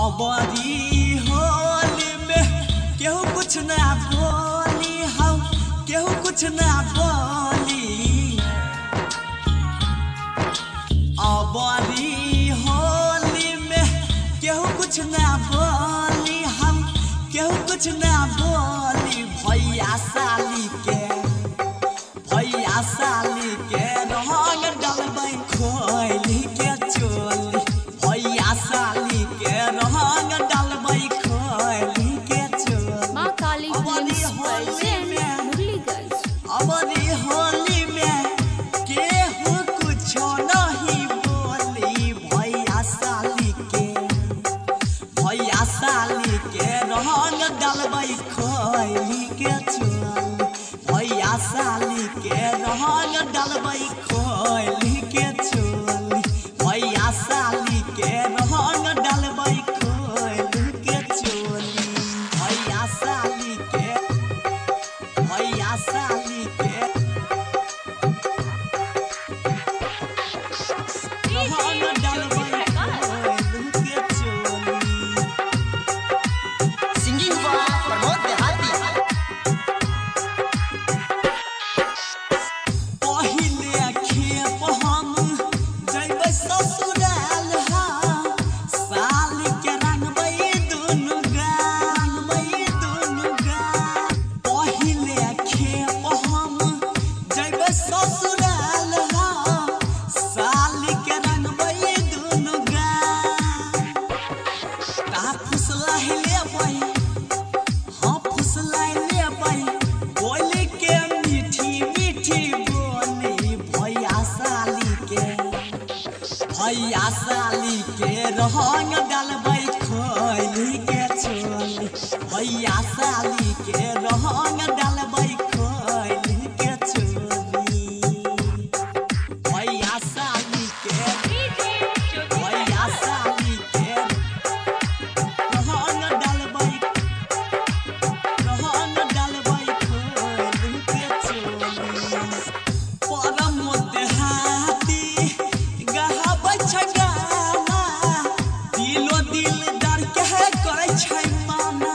अबरी होली में केहू कुछ ना बोली हम केहू कुछ ना बोली। अबरी होली में केहू कुछ ना बोली हम केहू कुछ ना बोली। भैया साली के रंग डालबै खोली के चोली। भैया साली के रंग डालबै खोली के चोली। माँ काली अबरी होली में केहू कुछो नहीं बोली। भैया साली के रंग डालबै खोली के चोली। भैया साली के रंग डालबै खोली के चोली। भैया साली के रंग डालबै खोली के चोली। भैया साली के रंग डालबै खोली के चोली। सिंगिंग बाय प्रमोद देहाती। पहिले खेप हम जइबै ससुराल हा साल के रंगबै दुनु गाल पहिले खेप हम जइबै ससुराल हा साल के रंगबै दुनु गाल। ता फुसलाहि लेबै हाँ फुसलाहि लेबै बोली के मीठी मीठी बोली। भैया साली के रंग डालबै खोली के चोली। भैया साली के रंग डालबै खोली के चोली। भैया साली के रंग डालबै खोली के चोली। परम देहाती गहाबै छै गाना दिलो दिलदार के करै छै माना।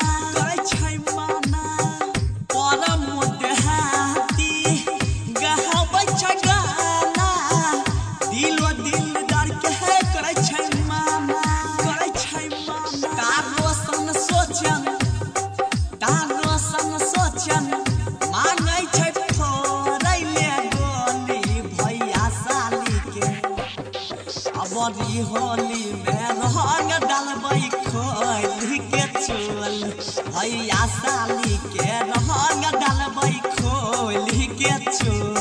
परम देहाती गहाबै छै गाना दिलो दिलदार के करै छै माना। तारो सन सोचन मांगै छै फोड़ै ले गोली। भैया साली के अबरी होली में रंग डालबै खोली के चोली। भैया साली के रंग डालबै खोली के चोली।